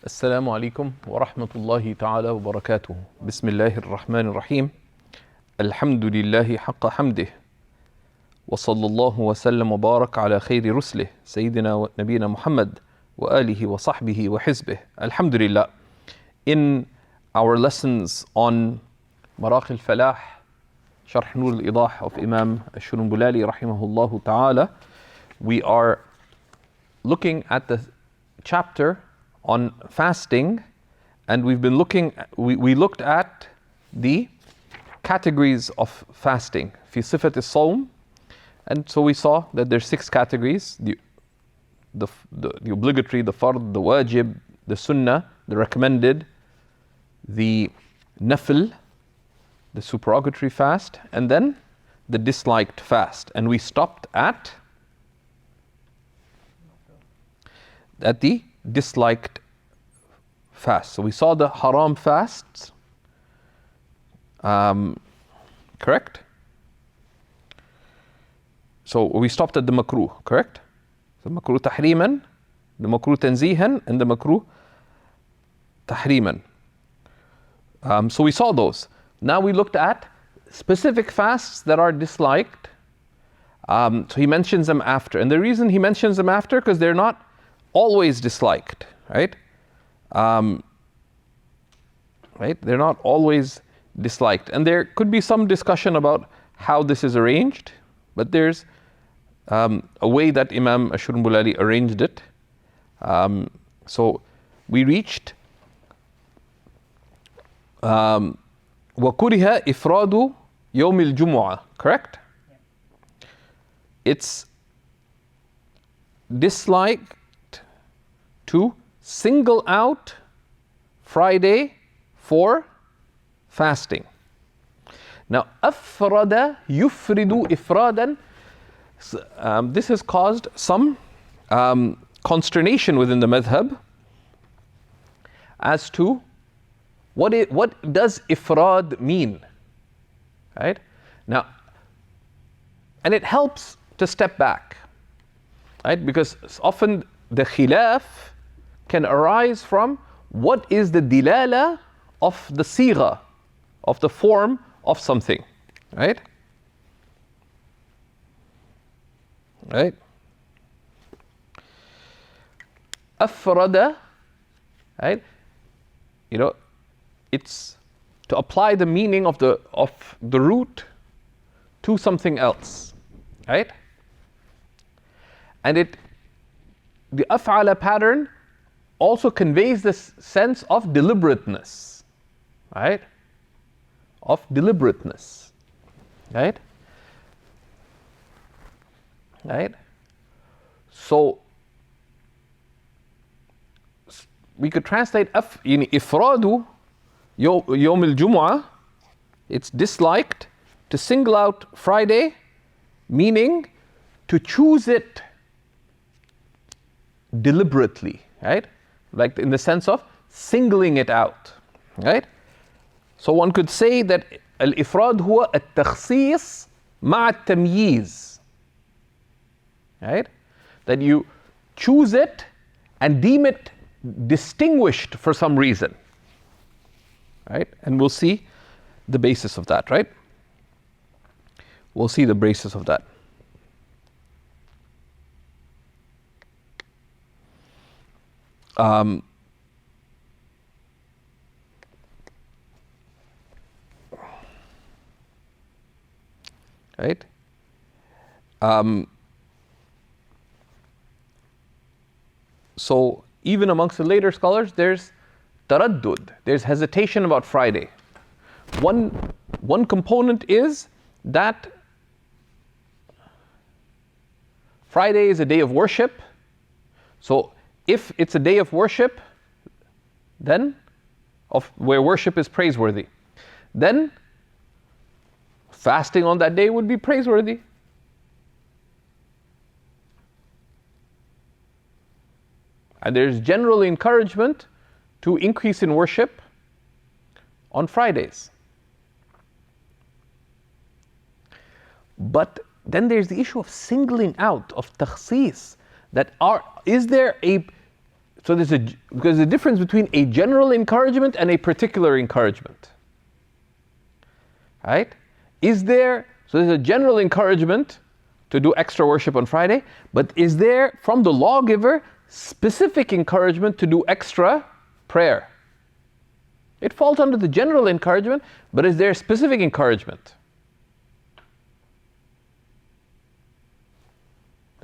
السلام عليكم ورحمة الله تعالى وبركاته. بسم الله الرحمن الرحيم. الحمد لله حق حمده، وصلى الله وسلم وبارك على خير رسله سيدنا ونبينا محمد وآله وصحبه وحزبه. Alhamdulillah. In our lessons on Maraqi al-Falah, Sharh Nur al-Idah of Imam al-Shurunbulali rahimahullah ta'ala, we are looking at the chapter on fasting, and we looked at the categories of fasting, fi sifat as-sawm, and so we saw that there's 6 categories: the obligatory, the fard, the wajib, the sunnah, the recommended, the nafil, the supererogatory fast, and then the disliked fast. And we stopped at the disliked fast. So we saw the haram fasts, correct? So we stopped at the makruh, correct? The makruh tahriman, the makruh tanzihan, and the makruh tahriman. So we saw those. Now we looked at specific fasts that are disliked. So he mentions them after. And the reason he mentions them after, because they're not always disliked, right? Right? They're not always disliked. And there could be some discussion about how this is arranged, but there's a way that Imam al-Shurunbulali arranged it. So we reached وَكُرِهَ إِفْرَادُ يَوْمِ الْجُمُعَةِ, correct? Yeah. It's disliked to single out Friday for fasting. Now, أَفْرَدَ يُفْرِدُ إِفْرَادًا, this has caused some consternation within the madhab as to what does ifrad mean, right? Now, and it helps to step back, right? Because often the khilaf can arise from what is the dilala of the sigha, of the form of something, right? Right? Afrada, right? You know, it's to apply the meaning of the root to something else, right? And the af'ala pattern also conveys this sense of deliberateness, right? Of deliberateness, right? Right? So we could translate ifradu yawm al-jumu'ah, it's disliked to single out Friday, meaning to choose it deliberately, right? Like in the sense of singling it out, right? So one could say that al-ifrad huwa at-takhsis ma'a at-tamyiz, right? That you choose it and deem it distinguished for some reason, right? And we'll see the basis of that, right? We'll see the basis of that. Right? So even amongst the later scholars, there's taraddud, there's hesitation about Friday. One component is that Friday is a day of worship. So if it's a day of worship, then where worship is praiseworthy, then fasting on that day would be praiseworthy. And there's general encouragement to increase in worship on Fridays. But then there's the issue of singling out, of takhsis, that is there a So there's a difference between a general encouragement and a particular encouragement. Right? So there's a general encouragement to do extra worship on Friday, but is there, from the lawgiver, specific encouragement to do extra prayer? It falls under the general encouragement, but is there specific encouragement?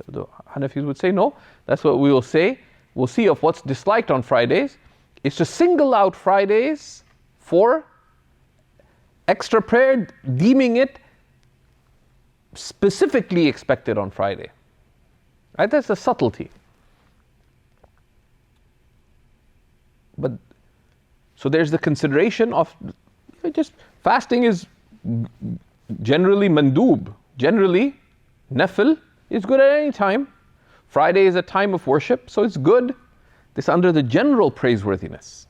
The Hanafis would say no. That's what we will say. We'll see of what's disliked on Fridays is to single out Fridays for extra prayer, deeming it specifically expected on Friday. Right? That's a subtlety. But so there's the consideration of just fasting is generally mandub, generally nafil is good at any time. Friday is a time of worship, so it's good. This under the general praiseworthiness,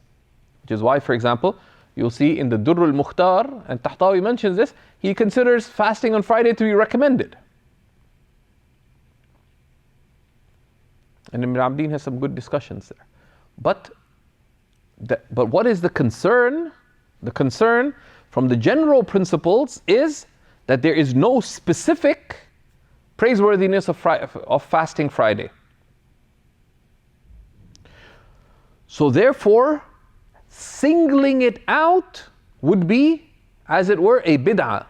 which is why, for example, you'll see in the Durrul Mukhtar, and Tahtawi mentions this, he considers fasting on Friday to be recommended. And Ibn Abdin has some good discussions there. But what is the concern? The concern from the general principles is that there is no specific praiseworthiness of fasting Friday. So therefore, singling it out would be, as it were, a bid'ah.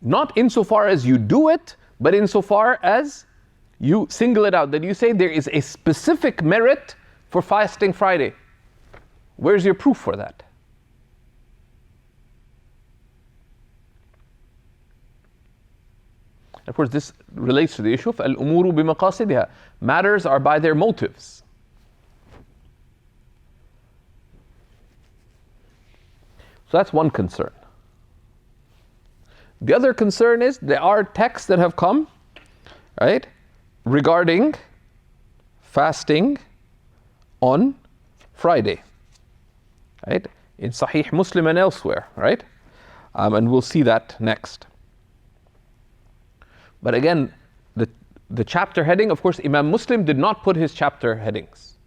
Not insofar as you do it, but insofar as you single it out, that you say there is a specific merit for fasting Friday. Where's your proof for that? Of course, this relates to the issue of al-umuru bimaqasidiha. Matters are by their motives. So that's one concern. The other concern is there are texts that have come, right, regarding fasting on Friday, right, in Sahih Muslim and elsewhere, right, and we'll see that next. But again, the chapter heading, of course, Imam Muslim did not put his chapter headings.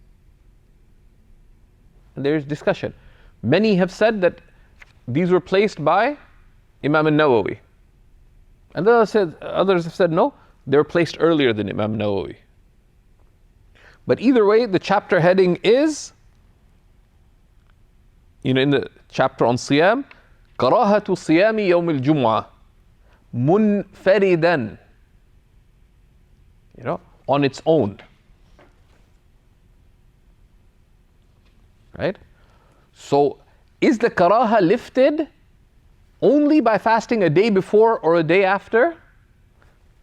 And there is discussion. Many have said that these were placed by Imam al-Nawawi. And others have said no, they were placed earlier than Imam Nawawi. But either way, the chapter heading is, in the chapter on Siyam, Karahatu Siyami Yawm al-Jum'ah Munfaridan, on its own. Right? So, is the karaha lifted only by fasting a day before or a day after?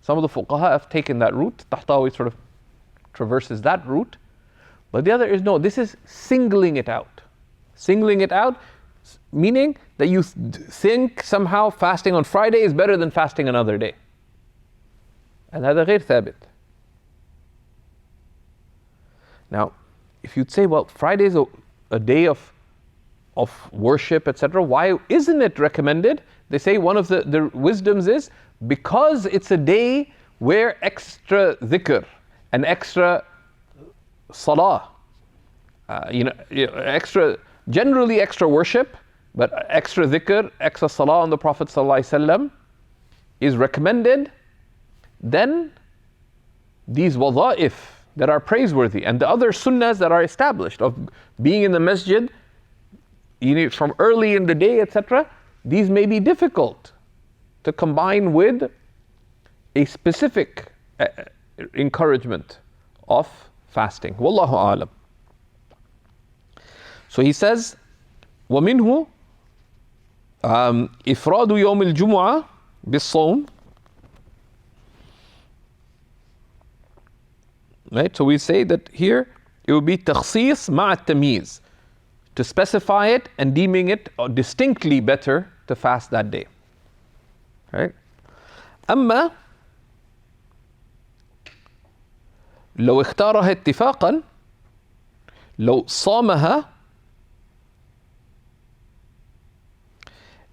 Some of the fuqaha have taken that route. Tahtawi sort of traverses that route. But the other is no, this is singling it out. Singling it out, meaning that you think somehow fasting on Friday is better than fasting another day. And هذا غير ثابت. Now, if you'd say, well, Friday is a day of worship, etc., why isn't it recommended? They say one of the wisdoms is because it's a day where extra dhikr and extra salah, generally extra worship, but extra dhikr, extra salah on the Prophet ﷺ is recommended, then these wadha'if that are praiseworthy and the other sunnahs that are established of being in the masjid from early in the day, etc., these may be difficult to combine with a specific encouragement of fasting. Wallahu a'lam. So he says, وَمِنْهُ إِفْرَادُ يَوْمِ الْجُمُعَةِ بِالصَّوْمِ. Right, so we say that here it would be تخصيص مع التمييز, to specify it and deeming it distinctly better to fast that day. Right? أما لو اختارها اتفاقا, لو صامها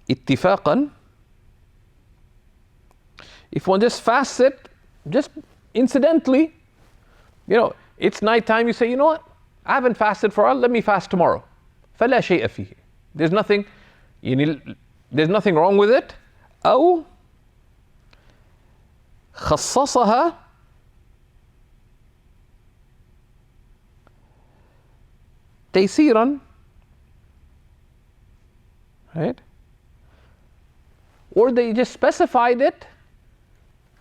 اتفاقا, if one just fasts it just incidentally, it's nighttime, you say, you know what? I haven't fasted for a while, let me fast tomorrow. فَلَا شَيْءَ فِيهِ. There's nothing wrong with it. أو خصصها تيسيرا. Right? Or they just specified it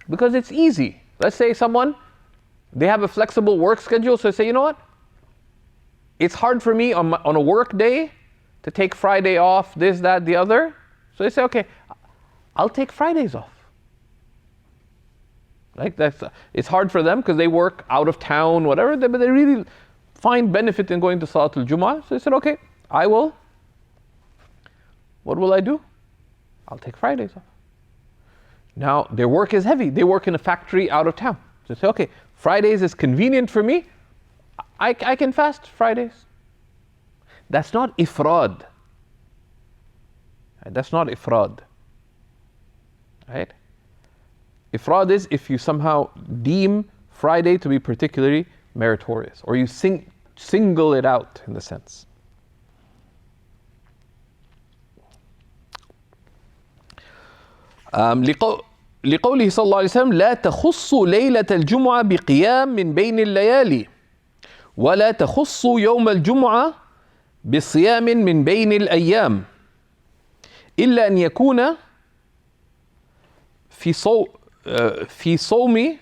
because it's easy. Let's say they have a flexible work schedule, so they say, you know what? It's hard for me on a work day to take Friday off, this, that, the other. So they say, okay, I'll take Fridays off. Like it's hard for them because they work out of town, whatever, but they really find benefit in going to Salatul Jumu'ah. So they said, okay, I will. What will I do? I'll take Fridays off. Now, their work is heavy. They work in a factory out of town. So they say, okay, Fridays is convenient for me. I can fast Fridays. That's not ifrad. That's not ifrad. Right? Ifrad is if you somehow deem Friday to be particularly meritorious, or you single it out in the sense. لقوله صلى الله عليه وسلم لا تخص ليلة الجمعة بقيام من بين الليالي ولا تخص يوم الجمعة بصيام من بين الأيام إلا أن يكون في صوم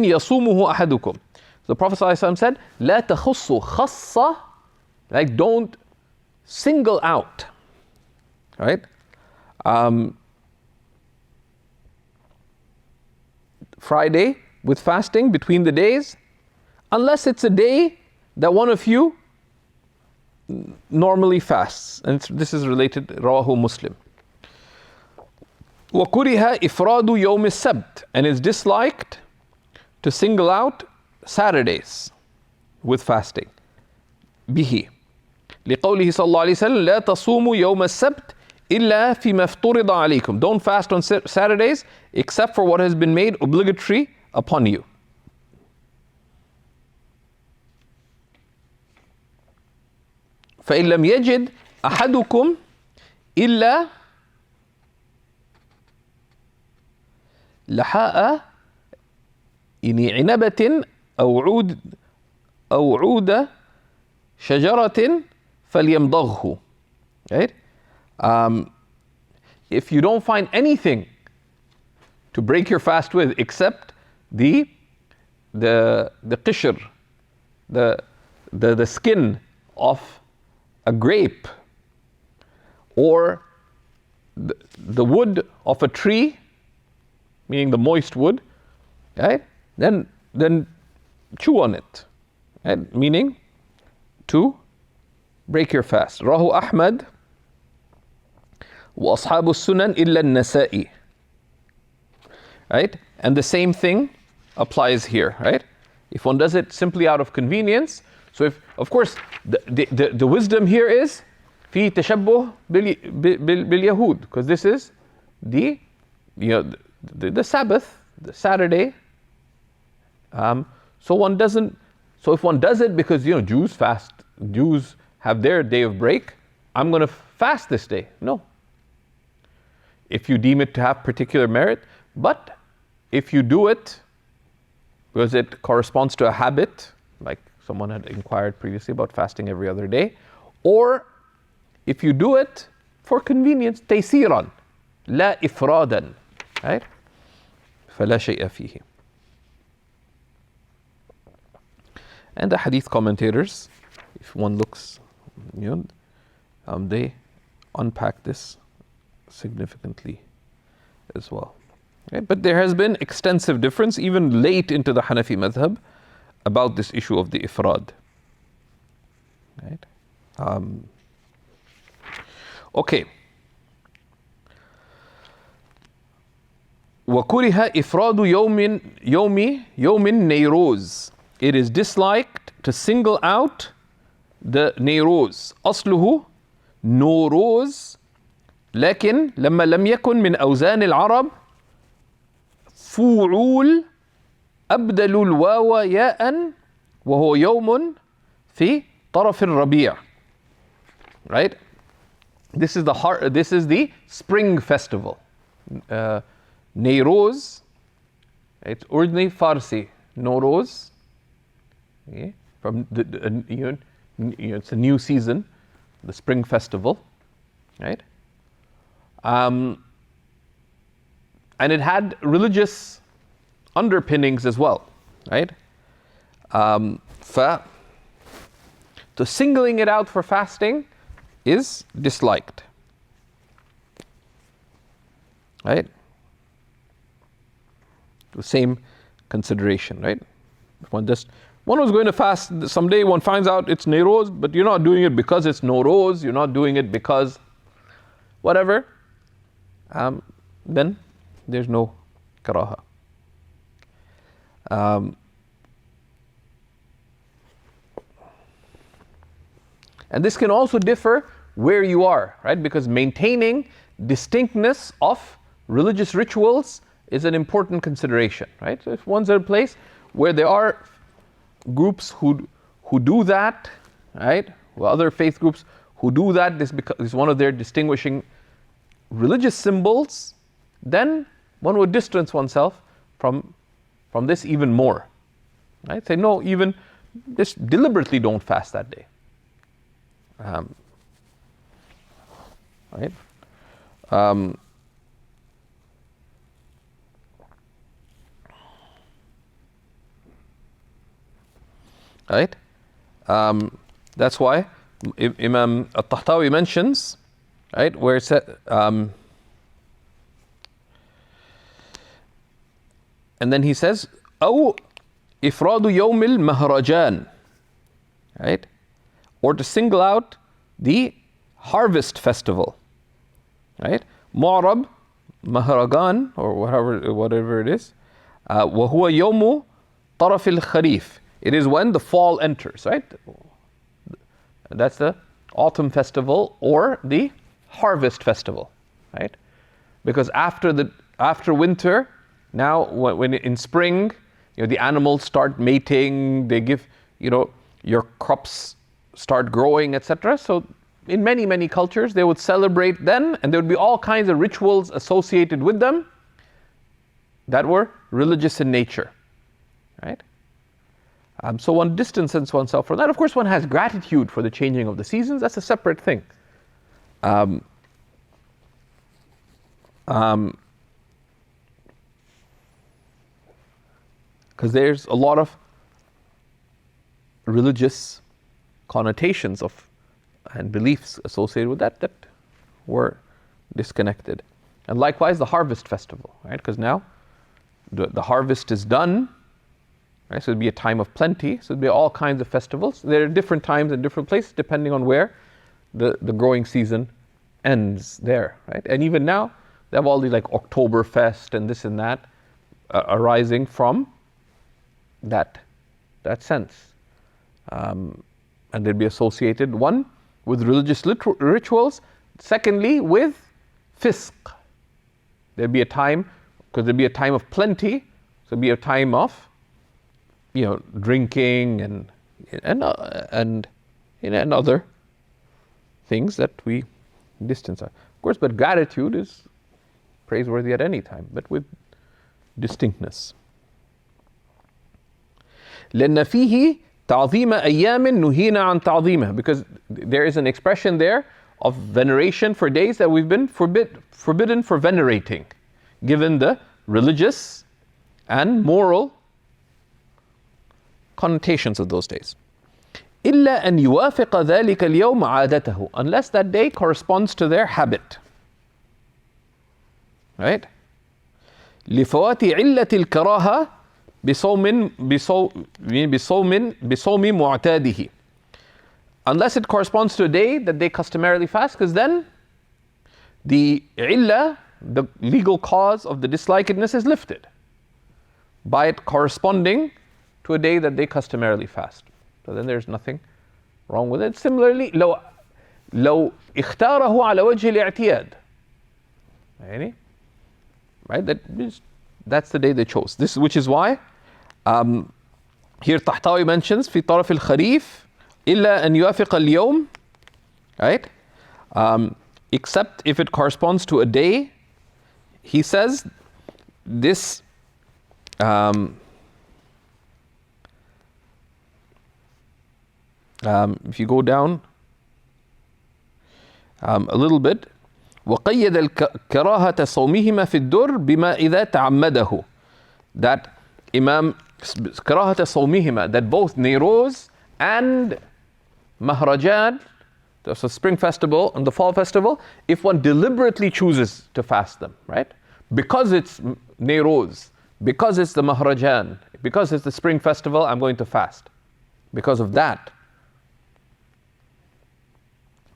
يصومه أحدكم. The Prophet ﷺ said لا تخص خصة, like don't single out, right? Friday with fasting between the days, unless it's a day that one of you normally fasts. And this is related, Rawahu Muslim. وَكُرِهَ إِفْرَادُ يَوْمِ السَّبْتِ, and it's disliked to single out Saturdays with fasting. به لقوله صلى الله عليه وسلم لا تصوموا يوم السبت إلا فيما افترض عليكم. Don't fast on Saturdays except for what has been made obligatory upon you. فإن لم يجد أحدكم إلا لحاء عنبة أو عود شجرة فليمضغه. Right? If you don't find anything to break your fast with except the qishr, the skin of a grape, or the wood of a tree, meaning the moist wood, right? Then chew on it, right? Meaning to break your fast. Rahu Ahmad wa ashabu sunan illa an-nasa'i. Right? And the same thing applies here, right? If one does it simply out of convenience, so if, of course, the wisdom here is في تشبه باليهود, because this is the Sabbath, the Saturday. So if one does it because Jews have their day of break, I'm going to fast this day. No. If you deem it to have particular merit, but if you do it because it corresponds to a habit, like someone had inquired previously about fasting every other day, or if you do it for convenience, تيسيرا لا إفرادا, right? فلا شيء فيه. And the hadith commentators, if one looks, they unpack this significantly as well. Okay? But there has been extensive difference, even late into the Hanafi madhab, about this issue of the ifrad. Right? Okay. وَكُرِهَ إِفْرَادُ يَوْمٍ نَيْرُوز. It is disliked to single out the نيروز. أصله نوروز، لكن لما لم يكن من أوزان العرب فوعول أبدلوا الواو ياء وهو يوم في طرف الربيع. Right? This is the spring festival. Neiroz, it's originally Farsi. Noroz, okay, from it's a new season, the spring festival, right? And it had religious underpinnings as well, right? So singling it out for fasting is disliked, right? The same consideration, right? One was going to fast, someday one finds out it's Neiroz, but you're not doing it because it's Noroz, you're not doing it because whatever, then there's no karaha. And this can also differ where you are, right? Because maintaining distinctness of religious rituals is an important consideration, right? So if one's at a place where there are groups who do that, right? Well, other faith groups who do that, this is one of their distinguishing religious symbols, then one would distance oneself from this even more, right? Say, no, even just deliberately don't fast that day. Right? Right? That's why Imam al-Tahtawi mentions, right, where it said, and then he says, أو إفراد يوم المهرجان, right? Or to single out the harvest festival, right? Mu'rab, Mahragan, or whatever it is. وهو يوم طرف الخريف. It is when the fall enters, right? That's the autumn festival or the harvest festival, right? Because after winter, now when in spring, the animals start mating, they give, your crops start growing, etc. So in many cultures, they would celebrate then, and there would be all kinds of rituals associated with them that were religious in nature, right? So one distances oneself from that. Of course, one has gratitude for the changing of the seasons. That's a separate thing. Because there's a lot of religious connotations and beliefs associated with that were disconnected. And likewise, the harvest festival, right? Because now the harvest is done, right? So it'd be a time of plenty. So it'd be all kinds of festivals. There are different times and different places depending on where the growing season ends there, right? And even now, they have all these like Oktoberfest and this and that arising from that sense. And they'd be associated, one, with religious rituals, secondly, with fisq. There'd be a time, because there'd be a time of plenty, so it'd be a time of, drinking and other things that we distance. Of course, but gratitude is praiseworthy at any time, but with distinctness. لأن فيه تعظيم أيام نهينا عن تعظيمها, because there is an expression there of veneration for days that we've been forbidden for venerating, given the religious and moral connotations of those days. إلا أن يوافق ذلك اليوم عادته, unless that day corresponds to their habit, right? لفوات علة الكراهة بصوم معتاده, unless it corresponds to a day that they customarily fast, because then the illah, the legal cause of the dislikedness, is lifted by it corresponding to a day that they customarily fast. So then there's nothing wrong with it. Similarly, لو اختاره على وجه الاعتياد, right? That is that's the day they chose. This, which is why here Tahtawi mentions في طرف الخريف إلا أن يوافق اليوم, right? Except if it corresponds to a day. He says this if you go down a little bit, وقيد الكراهة صومهما في الدر بما إذا تعمده. That Imam كراهة صومهما, that both Nairoz and Mahrajan, so spring festival and the fall festival, if one deliberately chooses to fast them, right? Because it's Nairoz, because it's the Mahrajan, because it's the spring festival, I'm going to fast. Because of that.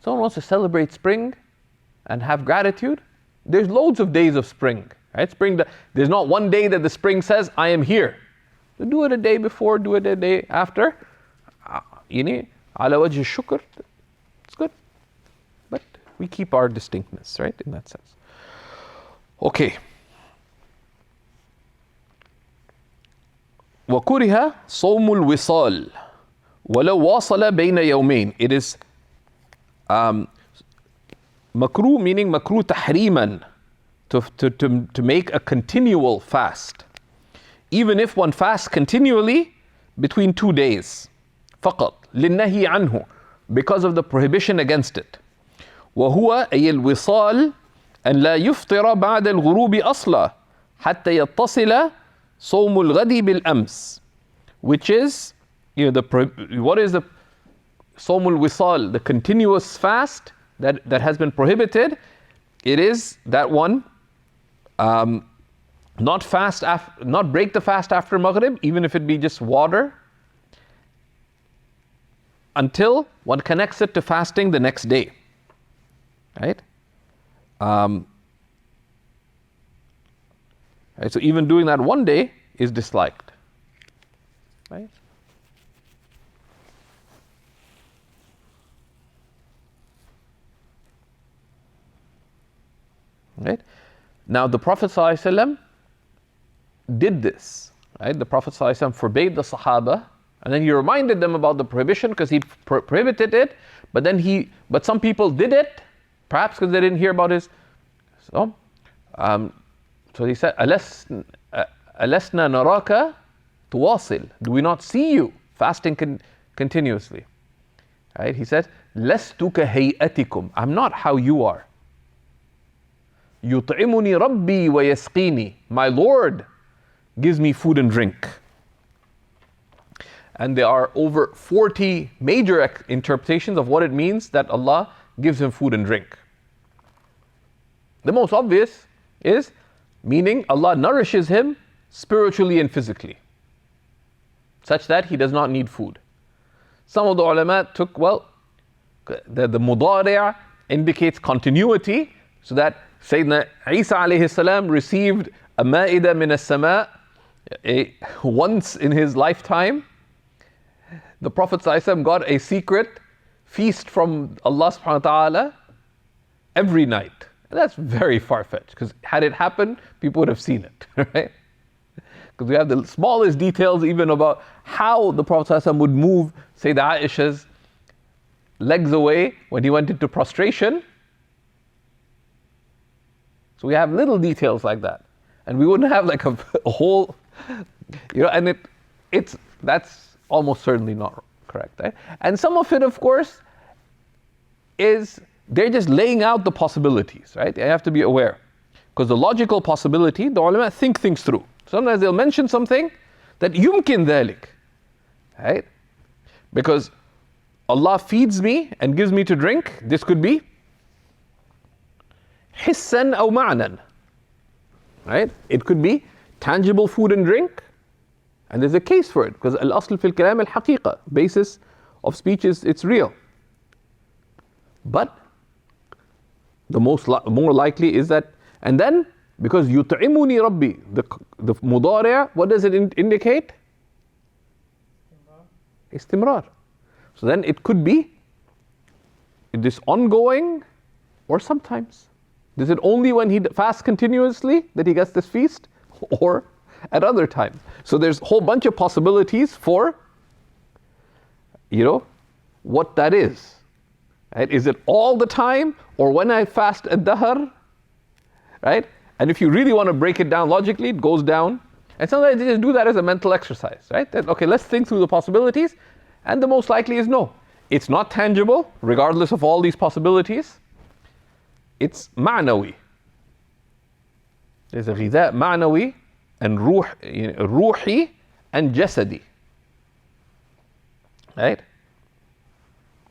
Someone wants to celebrate spring and have gratitude. There's loads of days of spring, right? There's not one day that the spring says, I am here. So do it a day before, do it a day after. على وجه الشكر. It's good. But we keep our distinctness, right? In that sense. Okay. وكره صوم الوصال ولو واصل بين يومين. It is makruh, meaning makruh tahriman, to make a continual fast. Even if one fasts continually between 2 days. فقط للنهي عنه, because of the prohibition against it. وهو أي الوصال أن لا يفطر بعد الغروب أصلا حتى يتصل صوم الغد بالأمس. Which is, what is the صوم الوصال, the continuous fast that has been prohibited? It is that one not break the fast after Maghrib, even if it be just water, until one connects it to fasting the next day, right? Right, so even doing that one day is disliked, right? Right? Now the Prophet ﷺ did this, right? The Prophet ﷺ forbade the Sahaba, and then he reminded them about the prohibition because he prohibited it, but some people did it, perhaps because they didn't hear about his. So he said, أَلَسْنَا نَرَاكَ تُوَاصِل. Do we not see you fasting continuously? Right? He said, لَسْتُ كَهَيْئَتِكُمْ. I'm not how you are. يُطْعِمُنِي رَبِّي وَيَسْقِينِي. My Lord gives me food and drink. And there are over 40 major interpretations of what it means that Allah gives him food and drink. The most obvious is meaning Allah nourishes him spiritually and physically, such that he does not need food. Some of the ulama took, the mudari' indicates continuity, so that Sayyidina Isa alayhi salam received a ma'idah min as-sama' once in his lifetime. The Prophet ﷺ got a secret feast from Allah subhanahu wa ta'ala every night. And that's very far-fetched, because had it happened, people would have seen it, right? Because we have the smallest details even about how the Prophet ﷺ would move Sayyidah Aisha's legs away when he went into prostration. So we have little details like that. And we wouldn't have like a whole, and that's almost certainly not correct, right? And some of it, of course, is they're just laying out the possibilities, right? You have to be aware. Because the logical possibility, the ulama think things through. Sometimes they'll mention something that yumkin dhalik, right? Because Allah feeds me and gives me to drink. This could be hissan aw ma'nan, right? It could be tangible food and drink. And there's a case for it, because al-asl fil kalam al-haqiqa, basis of speech is it's real. But the more likely is that, and then because yut'imuni rabbi, the mudari', what does it indicate? Istimrar. So then it could be this ongoing, or sometimes. Is it only when he fasts continuously that he gets this feast? or at other times. So there's a whole bunch of possibilities for, what that is. Right? Is it all the time, or when I fast ad-dahr? Right? And if you really want to break it down logically, it goes down. And sometimes they just do that as a mental exercise, right? That, okay, let's think through the possibilities. And the most likely is no. It's not tangible, regardless of all these possibilities. It's ma'nawi. There's a ghidha ma'nawi and ruhi and jasadi. Right?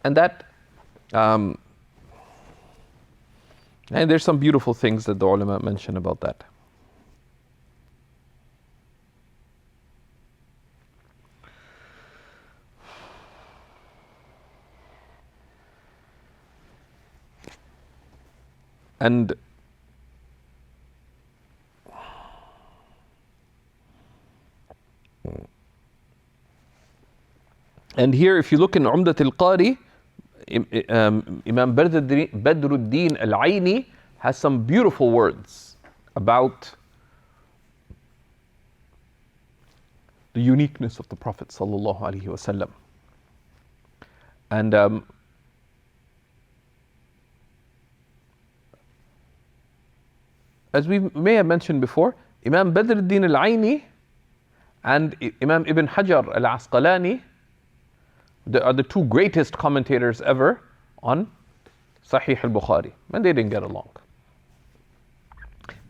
And that, and there's some beautiful things that the ulama mention about that. And here, if you look in Umdat al-Qari, Imam Badruddin al-Aini has some beautiful words about the uniqueness of the Prophet sallallahu alaihi wasallam. And as we may have mentioned before, Imam Badruddin al-Aini and Imam Ibn Hajar al-Asqalani are the two greatest commentators ever on Sahih al-Bukhari. And they didn't get along.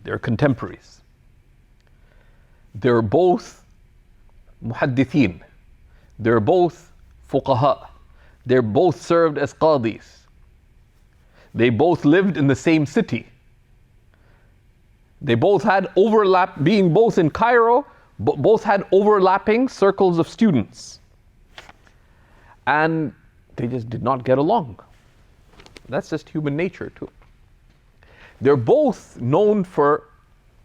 They're contemporaries. They're both muhaddithin. They're both fuqaha. They're both served as qadis. They both lived in the same city. They both had overlap, being both in Cairo, both had overlapping circles of students. And they just did not get along. That's just human nature too. They're both known for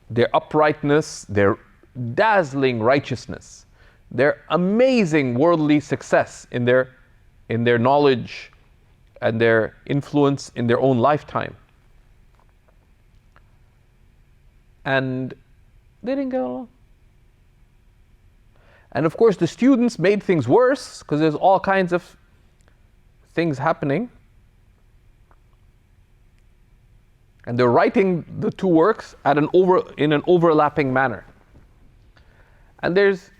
their uprightness, their dazzling righteousness, their amazing worldly success in their knowledge and their influence in their own lifetime. And they didn't get along. And of course, the students made things worse because there's all kinds of things happening. And they're writing the two works in an overlapping manner. And there's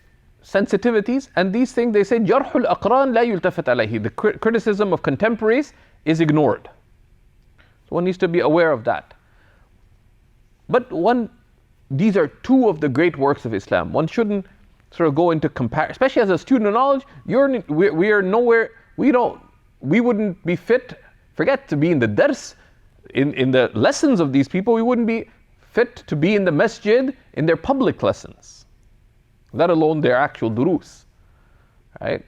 sensitivities, and these things, they say, jarhul aqran la yultafat alayhi. The criticism of contemporaries is ignored. So one needs to be aware of that. But these are two of the great works of Islam. One shouldn't sort of go into comparison, especially as a student of knowledge. We are nowhere. We wouldn't be fit. Forget to be in the dars, in the lessons of these people. We wouldn't be fit to be in the masjid in their public lessons, let alone their actual durus. Right?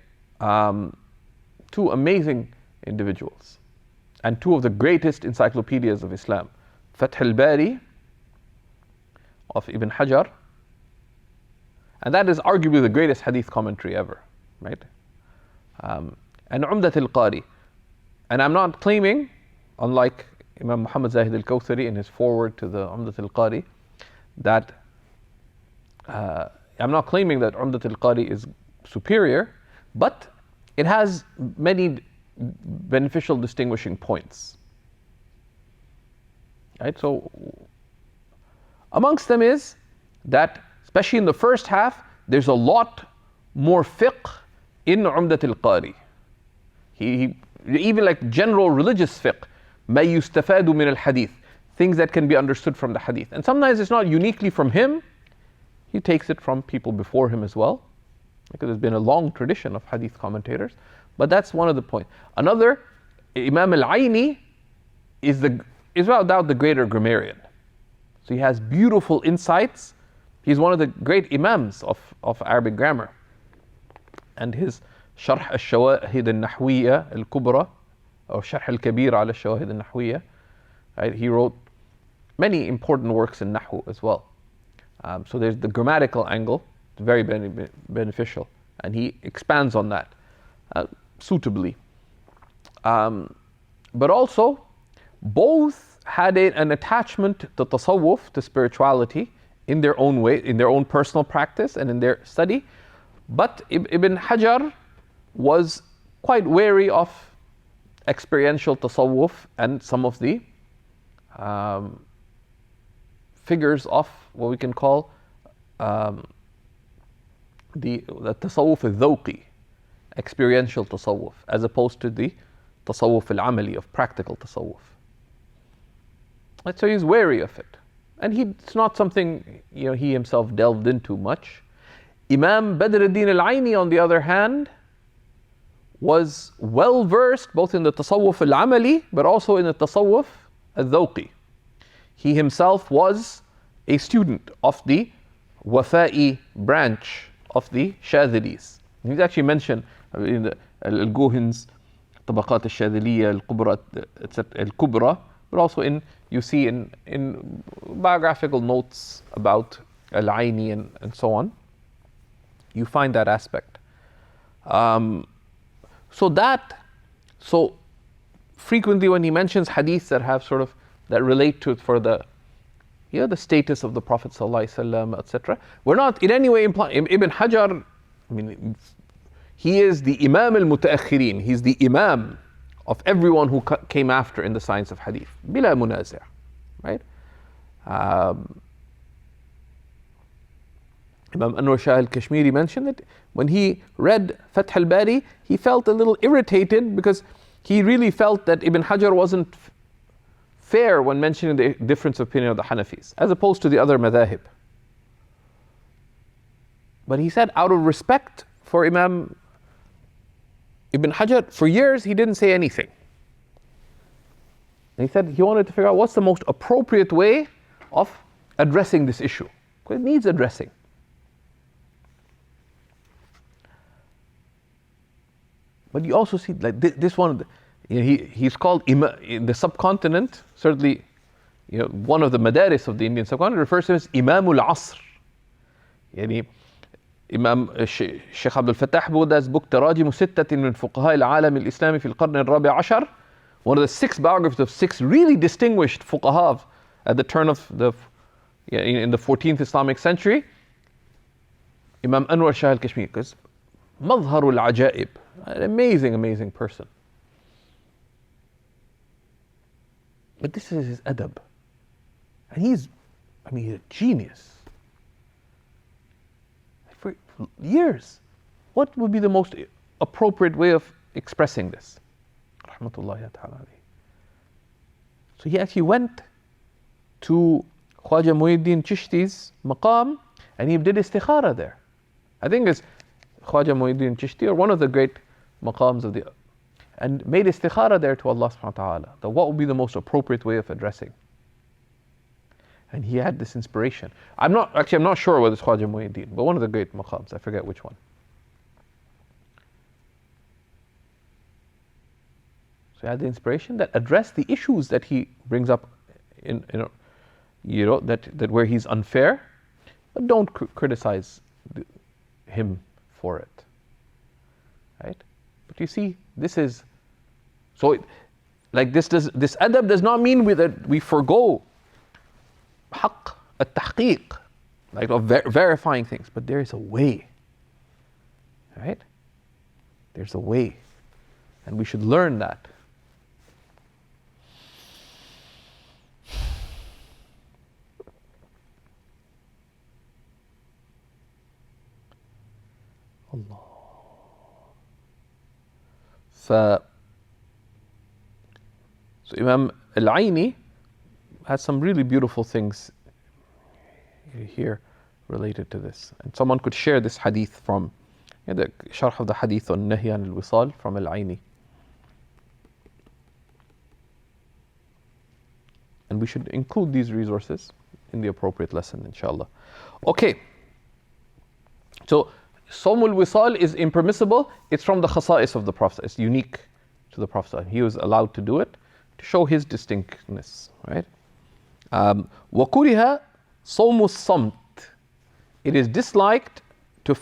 Two amazing individuals, and two of the greatest encyclopedias of Islam, Fath al-Bari of Ibn Hajar. And that is arguably the greatest hadith commentary ever, right? And Umdat al-Qari. And I'm not claiming, unlike Imam Muhammad Zahid al-Kawthari in his foreword to the Umdat al-Qari, that I'm not claiming that Umdat al-Qari is superior, but it has many beneficial distinguishing points. Right? So amongst them is that, especially in the first half, there's a lot more fiqh in Umdat al-Qari. He even like general religious fiqh, ma yustafadu min al-hadith, things that can be understood from the hadith. And sometimes it's not uniquely from him. He takes it from people before him as well, because there's been a long tradition of hadith commentators. But that's one of the points. Another, Imam al-Aini is without doubt the greater grammarian. So he has beautiful insights. He's one of the great imams of Arabic grammar. And his Sharh al-Shawahid al-Nahwiyya al-Kubra, or Sharh al-Kabir ala al-Shawahid al-Nahwiyya, right? He wrote many important works in Nahwu as well. So there's the grammatical angle, very beneficial. And he expands on that suitably. But also, both had an attachment to tasawwuf, to spirituality, in their own way, in their own personal practice and in their study. But Ibn Hajar was quite wary of experiential tasawwuf and some of the figures of what we can call the tasawwuf al-dhawqi, experiential tasawwuf, as opposed to the tasawwuf al-amali, of practical tasawwuf. And so he's wary of it. And it's not something he himself delved into much. Imam Badr ad-Din al-Aini, on the other hand, was well versed both in the tasawwuf al-amali but also in the tasawwuf al-dhawqi. He himself was a student of the Wafa'i branch of the Shadhilis. He's actually mentioned in the Al-Guhin's Tabaqat al-Shadhiliya, al-Kubra, but also you see in biographical notes about Al-Aini and so on. You find that aspect. So frequently when he mentions hadiths that have that relate to it for the status of the Prophet ﷺ, etc., we're not in any way implying Ibn Hajar. He is the Imam al-Mutaakhirin. He's the Imam of everyone who came after in the science of hadith. Bila munazi', right? Imam Anwar Shah al-Kashmiri mentioned that when he read Fath al-Bari, he felt a little irritated because he really felt that Ibn Hajar wasn't fair when mentioning the difference of opinion of the Hanafis, as opposed to the other madhahib. But he said, out of respect for Imam Ibn Hajar, for years he didn't say anything. And he said he wanted to figure out what's the most appropriate way of addressing this issue, because it needs addressing. But you also see, like this one, he's called in the subcontinent, certainly, one of the madaris of the Indian subcontinent refers to him as Imam al-Asr. Imam Sheikh Abdul Fattah Buda's book تراجم ستة من فقهاء العالم الإسلامي في القرن الرابع عشر, one of the 6 biographies of 6 really distinguished fuqaha at the turn of in the 14th Islamic century. Imam Anwar Shah al-Kashmiri, because مظهر العجائب, an amazing person. But this is his adab. And he's a genius. For years, what would be the most appropriate way of expressing this? Rahmatullahi ta'ala alayhi. So he actually went to Khwaja Muhyiddin Chishti's maqam and he did istikhara there. I think it's Khwaja Muhyiddin Chishti, or one of the great maqams of and made istikhara there to Allah subhanahu wa ta'ala, that what would be the most appropriate way of addressing. And he had this inspiration. I'm not sure whether it's Khwaja Muhyiddin, but one of the great maqams, I forget which one. So he had the inspiration that addressed the issues that he brings up that where he's unfair, but don't criticize him for it. Right? But you see, this is this adab does not mean that we forgo haqq at-tahqiq, of verifying things, but there is a way. Right? There's a way, and we should learn that. Allah. So Imam al-Aini has some really beautiful things here related to this. And someone could share this hadith from the sharh of the hadith on Nahy an al-Wisal from al-Aini. And we should include these resources in the appropriate lesson, inshallah. Okay. So Sawm al-Wisal is impermissible. It's from the khasa'is of the Prophet. It's unique to the Prophet. He was allowed to do it to show his distinctness, right? وَكُرِهَ صَوْمُ الصَّمْتِ. It is disliked to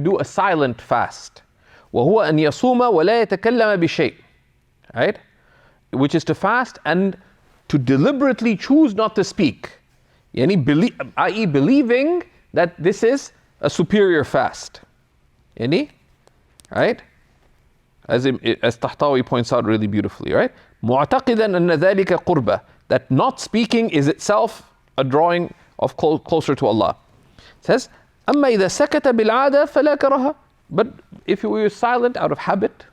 do a silent fast. وَهُوَ أَنْ يَصُومَ وَلَا يَتَكَلَّمَ بِشَيْءٍ. Right? Which is to fast and to deliberately choose not to speak. i.e. believing that this is a superior fast. Right? As Tahtawi points out really beautifully, right? معتقدا أن ذلك قربة, that not speaking is itself a drawing of closer to Allah. It says, أما إذا سكت بالعادة فلا كراهة. But if you were silent out of habit,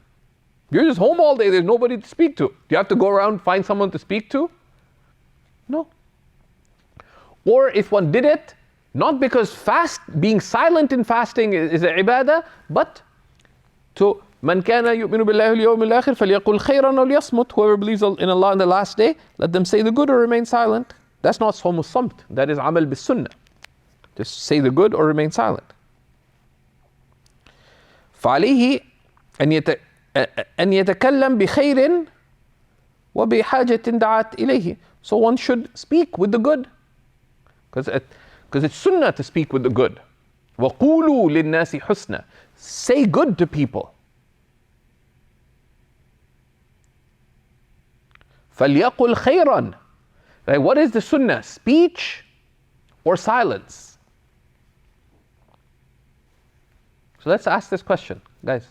you're just home all day, there's nobody to speak to. Do you have to go around and find someone to speak to? No. Or if one did it, not because being silent in fasting is a ibadah, but to من كان يؤمن بالله واليوم الآخر فليقل خيرا أو ليصمت. Whoever believes in Allah in the last day, let them say the good or remain silent. That's not صوم الصمت. That is عمل بالسنة. Just say the good or remain silent. فعليه أن يتكلم بخير وبحاجة دعت إليه. So one should speak with the good. Because it's sunnah to speak with the good. وَقُولُوا لِلنَّاسِ حُسْنًا. Say good to people. فَلْيَقُلْ خَيْرًا. Right? What is the sunnah? Speech or silence? So let's ask this question. Guys,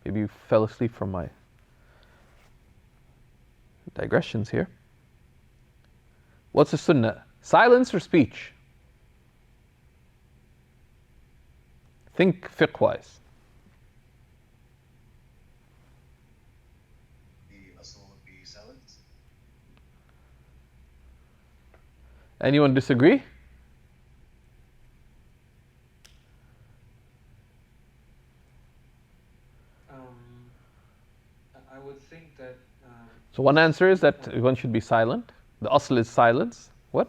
maybe you fell asleep from my digressions here. What's the sunnah? Silence or speech? Think fiqh-wise. The asl would be silence. Anyone disagree? I would think that. So one answer is that one should be silent. The asl is silence. What?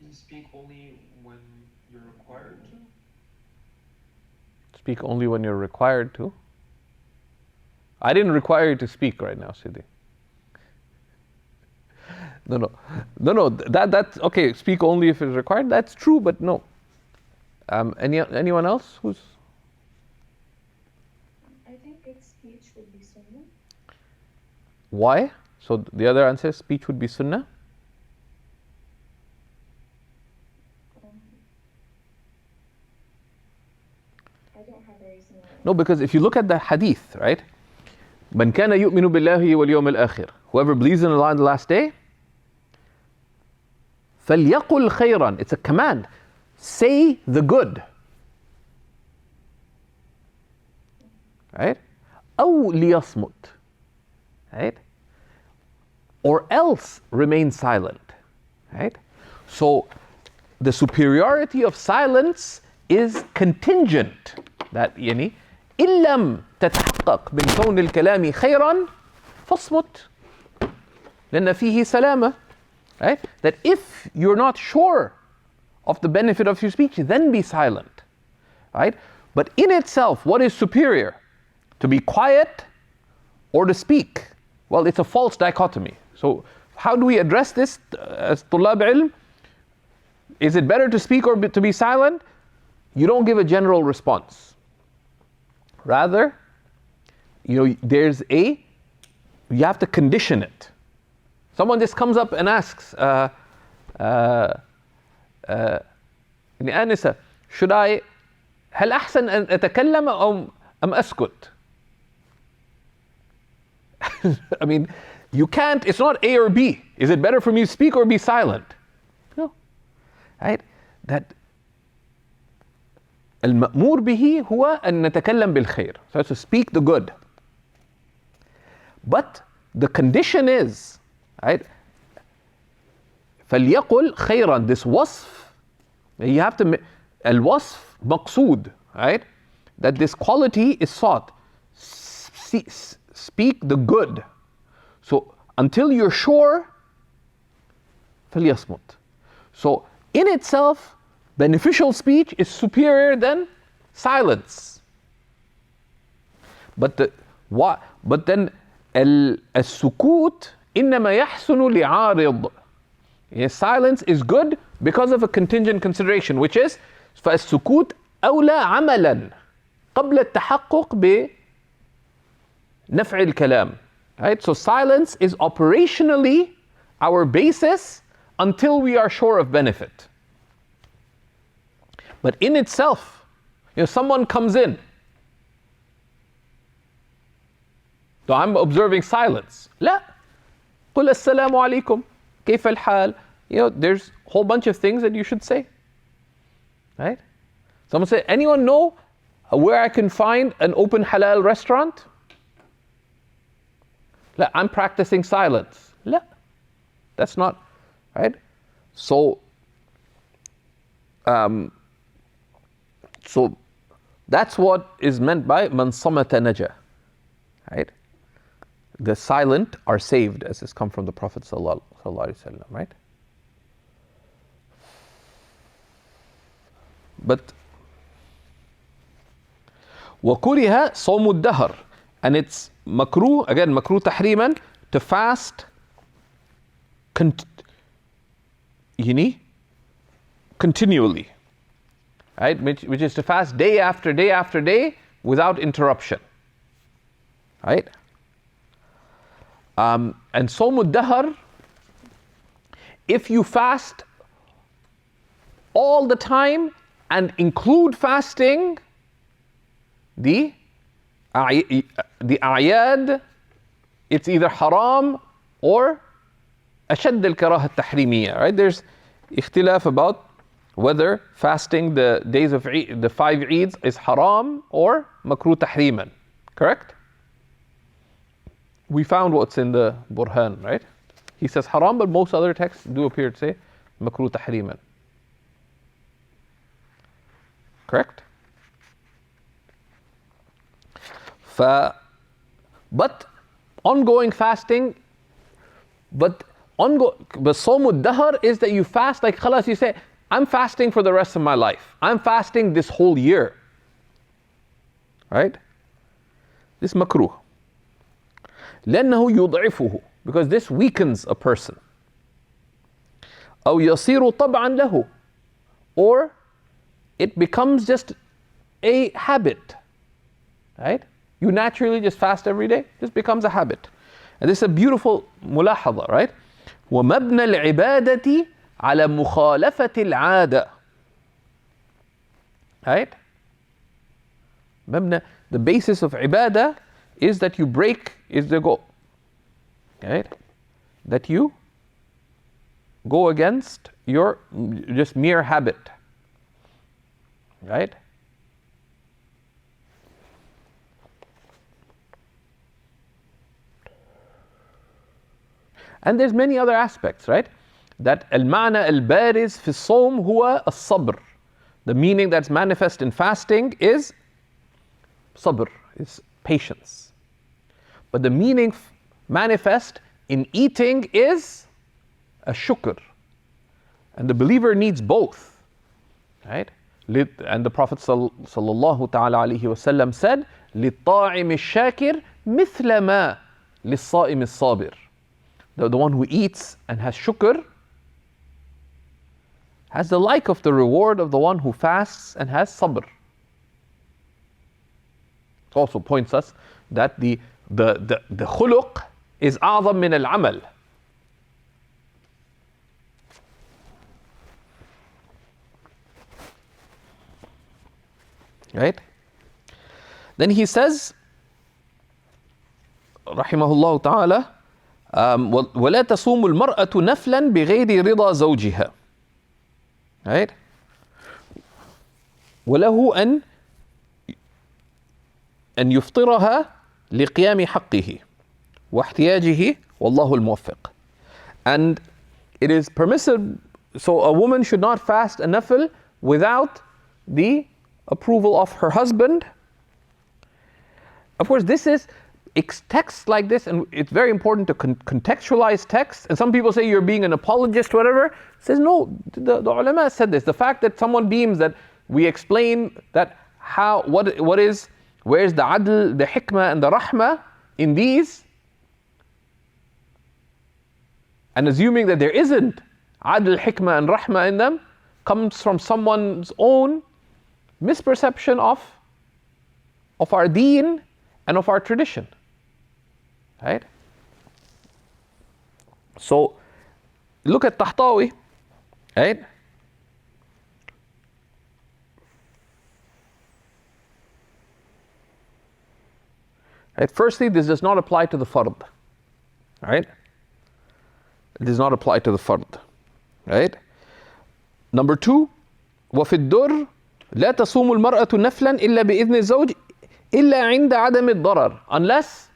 You speak only when you're required to. Speak only when you're required to. I didn't require you to speak right now, Siddhi. No. That's okay. Speak only if it's required. That's true, but no. Anyone else who's? I think speech would be sunnah. Why? So the other answer is speech would be sunnah. I don't have a reason why. No, because if you look at the hadith, right? من كان يؤمن بالله واليوم الآخر. Whoever believes in Allah on the last day, فليقل خيرا. It's a command. Say the good. Right? أو ليصمت. Right? Or else remain silent. Right? So the superiority of silence is contingent. That يعني إن لم تتحقق من كون الكلام خيرا فاصمت لأن فيه سلامة. Right? That if you're not sure of the benefit of your speech, then be silent. Right? But in itself, what is superior? To be quiet or to speak? Well, it's a false dichotomy. So how do we address this as طلاب علم? Is it better to speak or to be silent? You don't give a general response. Rather, you have to condition it. Someone just comes up and asks, آنسة, should I, هل أحسن أن أتكلم أم أسكت? I mean, you can't, it's not A or B. Is it better for me to speak or be silent? No. Right? That المأمور به هو أن نتكلم بالخير. So to speak the good. But the condition is, right? فليقل خيرا. This wasf, you have to, الوصف مقصود, right? That this quality is sought. Speak the good. So until you're sure, فليصمت. So in itself, beneficial speech is superior than silence. But then السكوت إنما يحسن لعارض. Yes, silence is good because of a contingent consideration, which is فالسكوت أولى عملا قبل التحقق بنفع الكلام. Right? So silence is operationally our basis until we are sure of benefit. But in itself, someone comes in. So I'm observing silence. لا. قل السلام عليكم. كيف الحال? There's a whole bunch of things that you should say. Right? Someone say, anyone know where I can find an open halal restaurant? لا, I'm practicing silence. لا. That's not, right? So that's what is meant by man samata naja. Right? The silent are saved, as has come from the Prophet sallallahu alaihi wasallam, right? But وَكُرِهَ صَوْمُ الدَّهْرِ, and it's makruh, again makruh tahriman, to fast continually, right? Which is to fast day after day after day without interruption, right? And صَوْمُ الدَّهْرِ, if you fast all the time and include fasting the a'yad, it's either haram or أشد الكراهة التحريمية, right? There's اختلاف about whether fasting the days of Eid, the 5 Eids, is haram or makruh tahriman, correct? We found what's in the Burhan, right? He says haram, but most other texts do appear to say makruh tahriman. Correct? But ongoing fasting, but صوم الدهر is that you fast like khalas, you say, I'm fasting for the rest of my life. I'm fasting this whole year. Right? This makruh. لأنه يضعفه, because this weakens a person. أو يصير طبعا له, or it becomes just a habit. Right? You naturally just fast every day, just becomes a habit. And this is a beautiful ملاحظة, right? ومبنى العبادة على مخالفة العادة. Right? مبنى, the basis of ibadah is that you break, is the goal. Right? That you go against your just mere habit. Right? And there's many other aspects, right? That al-ma'na al-bariz fi as-sawm huwa as-sabr. The meaning that's manifest in fasting is sabr, is patience. But the meaning manifest in eating is a shukr. And the believer needs both, right? And the Prophet sallallahu ta'ala alayhi wa sallam said, لِلطَّاعِمِ الشَّاكِرِ مِثْلَ مَا لِلصَّائِمِ الصَّابِرِ. The one who eats and has shukr has the like of the reward of the one who fasts and has sabr. It also points us that the khuluq is أعظم من العمل. Right? Then he says, rahimahullah ta'ala, وَلَا تَصُومُ الْمَرْأَةُ نَفْلًا بِغَيْرِ رِضَى زَوْجِهَا. Right? وَلَهُ أن يفطرها لقيام حقه واحتياجه والله الموفق. And it is permissible, so a woman should not fast a nafil without the approval of her husband. Of course, this is texts like this, and it's very important to contextualize texts. And some people say you're being an apologist, whatever. It says no, the ulama said this. The fact that someone deems that we explain that where's the adl, the hikmah, and the rahmah in these, and assuming that there isn't adl, hikmah, and rahmah in them, comes from someone's own misperception of our deen and of our tradition. Right? So look at Tahtawi, right? Right? Firstly, this does not apply to the fard, right? It does not apply to the fard, right? Number two, وفي الدر لا تصوم المرأة نفلا إلا بإذن الزوج إلا عند عدم الضرر, unless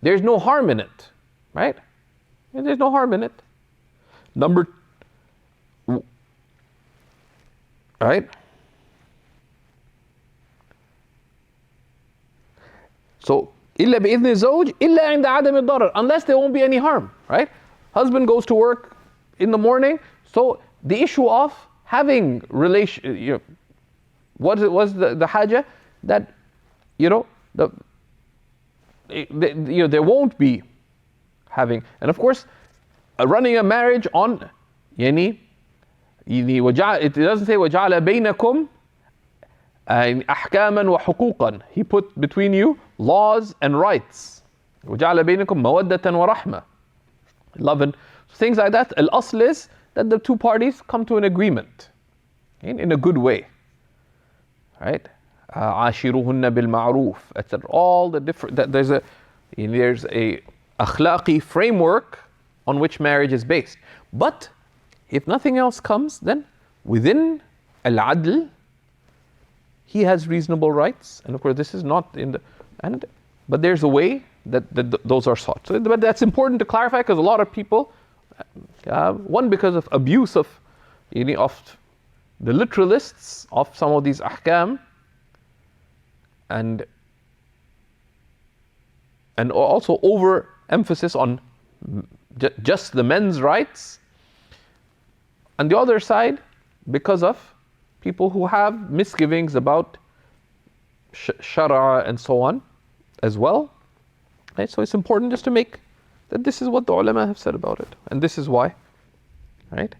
there's no harm in it, right? There's no harm in it. Number, right? So إلا بإذن الزوج إلا عند عدم الضرر, unless there won't be any harm, right? Husband goes to work in the morning, so the issue of having relation, what was the haja that, there won't be having, and of course, running a marriage on, it doesn't say وَجَعَلَ بَيْنَكُمْ أَحْكَامًا وَحُقُوقًا. He put between you laws and rights. وَجَعَلَ بَيْنَكُمْ مَوَدَّةً وَرَحْمَةً. Love and things like that. Al-asl is that the two parties come to an agreement in a good way, right? عاشروهن بالمعروف, etc. All the different, there's a akhlaqi framework on which marriage is based. But if nothing else comes, then within al-adl, he has reasonable rights, and of course this is not in the, but there's a way that those are sought. So, but that's important to clarify, because a lot of people, one, because of abuse of the literalists of some of these ahkam, and also overemphasis on just the men's rights. On the other side, because of people who have misgivings about shara and so on as well. Right? So it's important just to make that this is what the ulama have said about it, and this is why, right?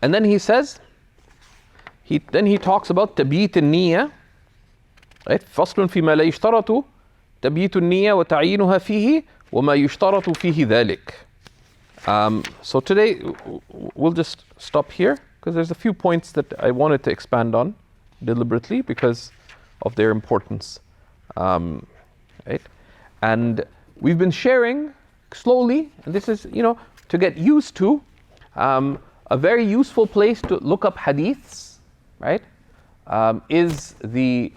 And then he says, he talks about تبييت النية, right? فصل فيما لا يشترط تبييت النية وتعيينها فيه وما يشترط فيه ذلك. So today we'll just stop here, because there's a few points that I wanted to expand on deliberately because of their importance, right? And we've been sharing slowly, and this is, to get used to, a very useful place to look up hadiths, right? Is the,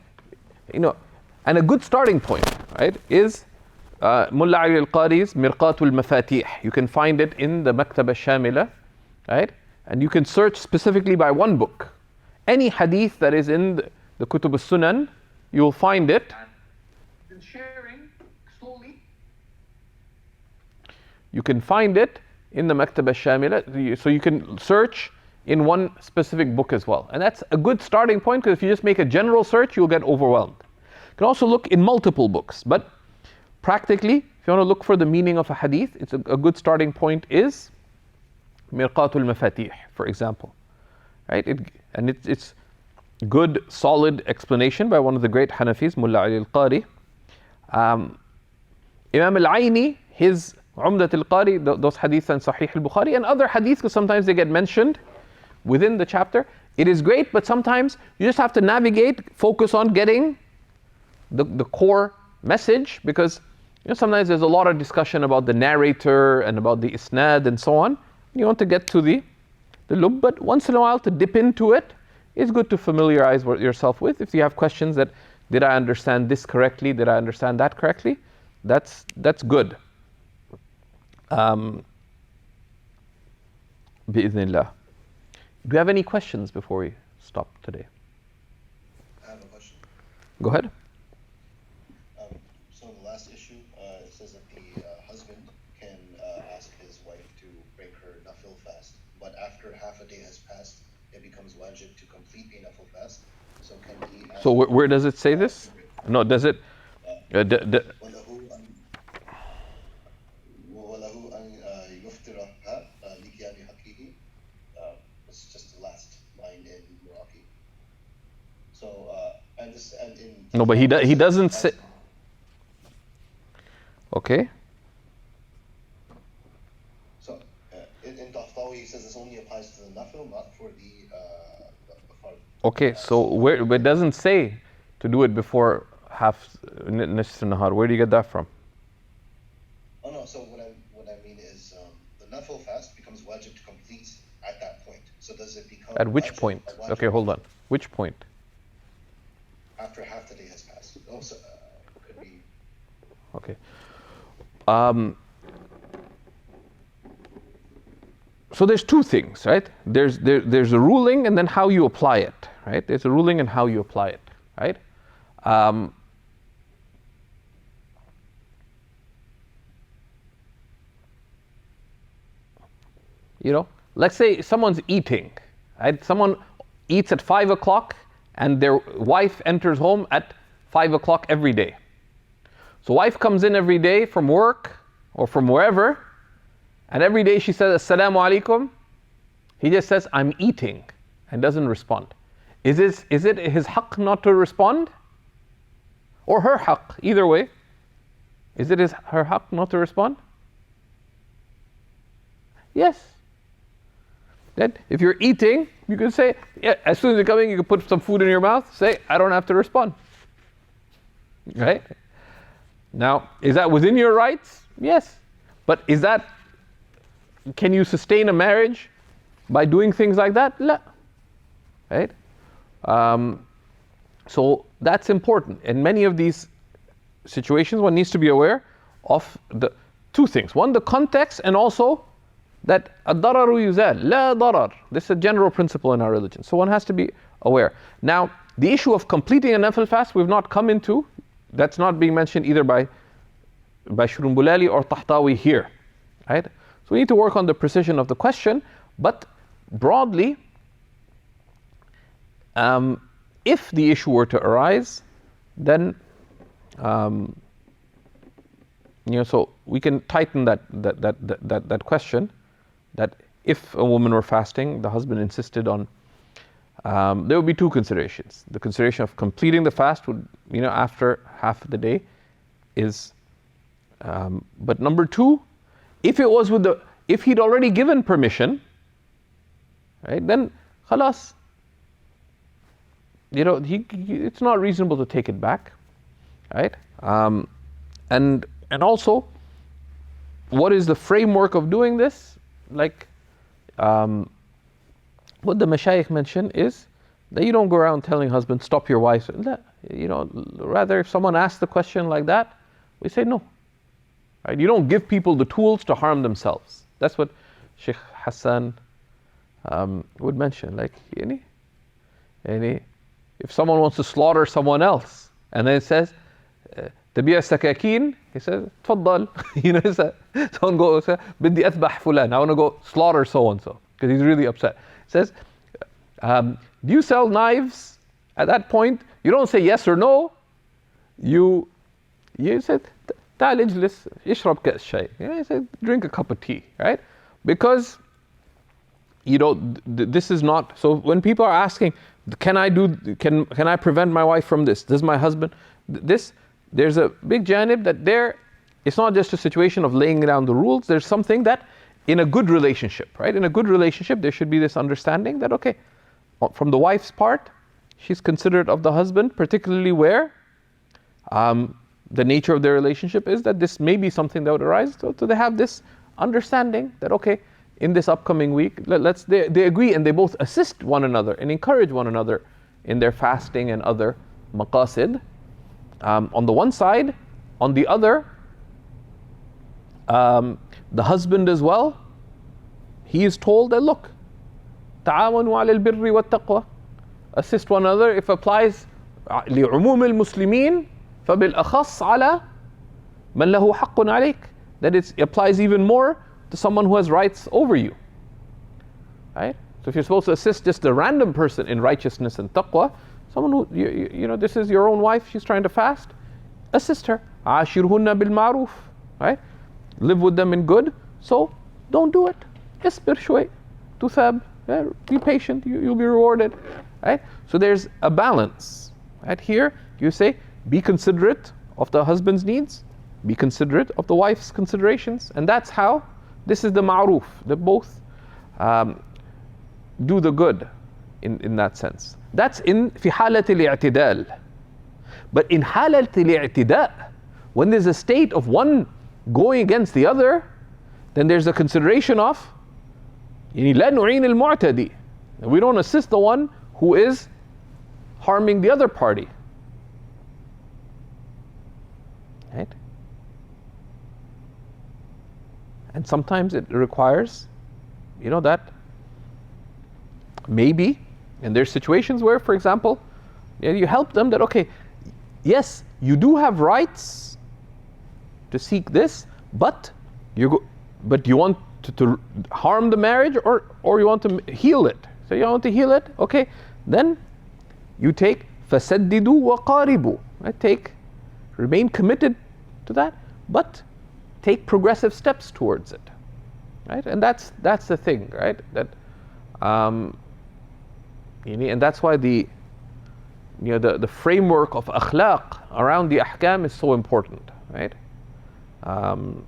and a good starting point, right? Is Mullah Ali al-Qari's Mirqatul Mafatih. You can find it in the Maktaba Shamila, right? And you can search specifically by one book. Any hadith that is in the Kutub al-Sunan, you will find it. And sharing slowly. You can find it in the Maktaba Shamila, so you can search in one specific book as well. And that's a good starting point, because if you just make a general search, you'll get overwhelmed. You can also look in multiple books, but practically, if you want to look for the meaning of a hadith, it's a good starting point is Mirqatul Mafatih, for example, right? It's good, solid explanation by one of the great Hanafis, Mullah Ali al-Qari. Imam al-Aini, his Umdat al-Qari, those hadiths and Sahih al-Bukhari, and other hadiths, because sometimes they get mentioned within the chapter. It is great, but sometimes you just have to navigate, focus on getting the core message, because sometimes there's a lot of discussion about the narrator and about the isnad and so on. You want to get to the lub, but once in a while to dip into it, it's good to familiarize yourself with. If you have questions that, did I understand this correctly? Did I understand that correctly? That's good. Bi-idhnillah. Do you have any questions before we stop today? I have a question. Go ahead. So in the last issue, it says that the husband can ask his wife to break her nafil fast, but after half a day has passed, it becomes wajib to complete the nafil fast. So can he ask? So where does it say this? No, does it? It's just the last line in Maraqi. So, and in No, but he doesn't say. Okay. So in Tahtawi, he says this only applies to the nafil, not for the fard. Okay, so where but it doesn't say to do it before nisf nahar. Where do you get that from? Oh no, so what I mean is the nafil fast becomes wajib to complete at that point. So does it become At which wajib point? or wajib Okay, hold on. Which point? after half the day has passed? Oh, so could be. Okay. So there's two things, right? There's a ruling and then how you apply it, right? There's a ruling and how you apply it, right? You know, let's say someone's eating, right? Someone eats at 5 o'clock and their wife enters home at 5 o'clock every day. So wife comes in every day from work or from wherever, and every day she says, Assalamu alaikum. He just says, I'm eating, and doesn't respond. Is it his haqq not to respond? Or her haqq, either way. Is it her haqq not to respond? Yes. Then if you're eating, you can say, yeah, as soon as you're coming, you can put some food in your mouth, say, I don't have to respond. Right? Now, is that within your rights? Yes. But can you sustain a marriage by doing things like that? La. Right? So that's important. In many of these situations, one needs to be aware of the two things. One, the context, and also that ad-dararu yuzal, la darar. This is a general principle in our religion. So one has to be aware. Now, the issue of completing a nafil fast, we've not come into. That's not being mentioned either by Shurunbulali or Tahtawi here, right? So we need to work on the precision of the question, but broadly, if the issue were to arise, then so we can tighten that question. That if a woman were fasting, the husband insisted on, there would be two considerations. The consideration of completing the fast would, after half of the day, is. But number two, if it was if he'd already given permission, right, then khalas. It's not reasonable to take it back, right? And also, what is the framework of doing this? Like, what the mashayikh mentioned is that you don't go around telling husbands, stop your wife. Rather, if someone asks the question like that, we say no. Right? You don't give people the tools to harm themselves. That's what Sheikh Hassan would mention. Like, if someone wants to slaughter someone else, and then it says, تبيع السكاكين, he says, تفضل. Someone goes, بدي أذبح فلان. I want to go slaughter so and so because he's really upset. It says, do you sell knives? At that point, you don't say yes or no. You said, تعال اجلس اشرب كأس شاي. You say, drink a cup of tea, right? Because this is not. So when people are asking, can I prevent my wife from this? Does my husband this? There's a big janib that it's not just a situation of laying down the rules. There's something that in a good relationship, right? In a good relationship, there should be this understanding that, okay, from the wife's part, she's considerate of the husband, particularly where the nature of their relationship is that this may be something that would arise. So they have this understanding that, okay, in this upcoming week, they agree and they both assist one another and encourage one another in their fasting and other maqasid. On the one side, on the other, the husband as well, he is told that, look, تعاونوا على البر والتقوى, assist one another. If applies لعموم المسلمين فبالأخص على من له حق عليك, that it applies even more to someone who has rights over you, right? So if you're supposed to assist just a random person in righteousness and taqwa, someone who, this is your own wife, she's trying to fast, assist her. عاشرهن بالمعروف, right? Live with them in good, so don't do it. اصبر شوي تثاب, be patient, you'll be rewarded, right? So there's a balance, right? Here, You say, be considerate of the husband's needs, be considerate of the wife's considerations, and that's how, this is the ma'ruf, that both do the good in that sense. That's in في حالة الاعتدال. But in حالة الاعتداء, when there's a state of one going against the other, then there's a consideration of يعني لا نعين المعتدي. We don't assist the one who is harming the other party. Right? And sometimes it requires, that maybe, and there's situations where, for example, you help them that, okay, yes, you do have rights to seek this, but you want to harm the marriage, or you want to heal it. So you want to heal it, okay, then you take فَسَدِّدُوا وَقَارِبُوا. Right? Remain committed to that, but take progressive steps towards it. Right? And that's the thing, right? That and that's why the framework of akhlaq around the ahkam is so important, right? And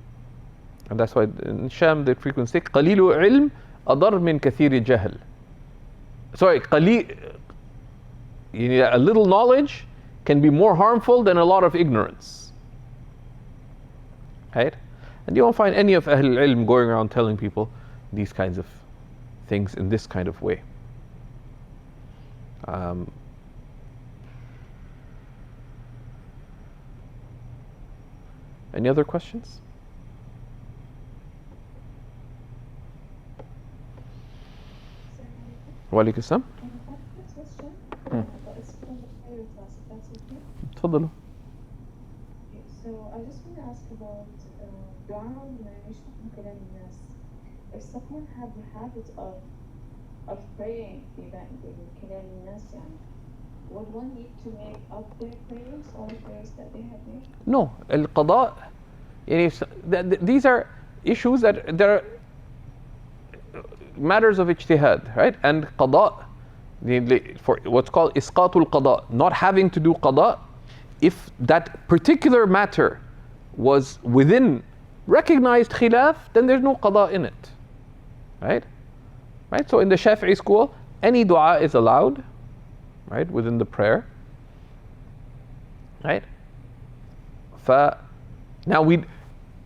that's why in Sham they frequently say قليل علم أضر من كثير جهل. Sorry, a little knowledge can be more harmful than a lot of ignorance. Right? And you won't find any of Ahl al-Ilm going around telling people these kinds of things in this kind of way. Any other questions? Wa alaikum assalam. تفضلوا. So I just want to ask about dua من كلام الناس. If someone had the habit of praying بكلام الناس يعني, would one need to make up their prayers, all the prayers that they have made? No, القضاء, these are issues that there are matters of ijtihad, right? And qada, for what's called isqatul qada, not having to do qada, if that particular matter was within recognized khilaf, then there's no qada in it, right? Right. So in the Shafi'i school, any dua is allowed, right, within the prayer, right? Now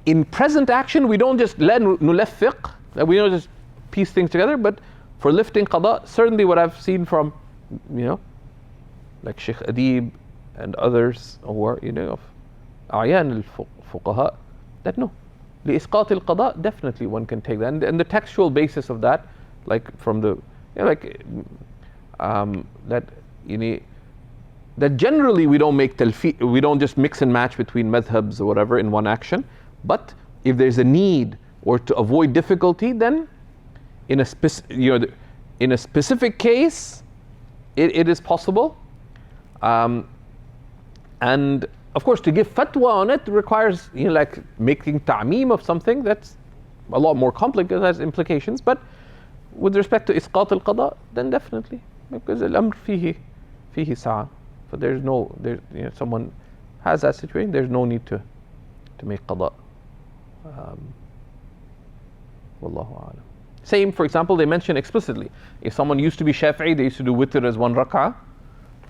in present action, we don't just nulaffiq, we don't just piece things together, but for lifting qada, certainly what I've seen from, like Sheikh Adib and others, or of a'yan al-fuqaha, that no, li-isqat al-qada, definitely one can take that, and the textual basis of that, like from the, that generally we don't make we don't just mix and match between madhabs or whatever in one action, but if there's a need or to avoid difficulty, then in a specific case, it is possible. And of course, to give fatwa on it requires, like making ta'meem of something that's a lot more complicated, has implications. But with respect to isqat al-qada, then definitely, because al-amr fihi sa'a. So there's someone has that situation, there's no need to make qada. Wallahu a'lam. Same, for example, they mention explicitly, if someone used to be Shafi'i, they used to do witr as one rak'ah.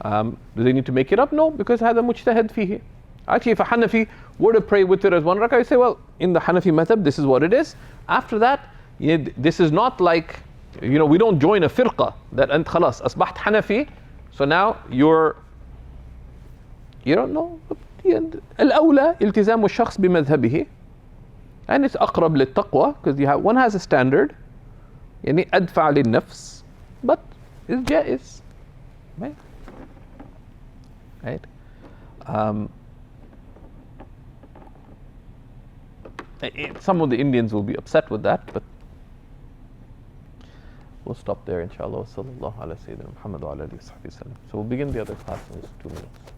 Do they need to make it up? No, because هذا مجتهد فيه. Actually, if a Hanafi were to pray witr as one rak'ah, you say, well, in the Hanafi madhab, this is what it is. After that, this is not like, we don't join a firqa that ant khalas asbaht Hanafi, so now you don't know. الأولى التزام الشخص بمذهبه, and it's أقرب للتقوى because one has a standard. يعني أدفع للنفس, but it's جائز, right? Right? Some of the Indians will be upset with that, but we'll stop there, inshallah. Sallallahu ala Sayyidina Muhammad wa ala alihi wa sahbihi sallam. So we'll begin the other class in just 2 minutes.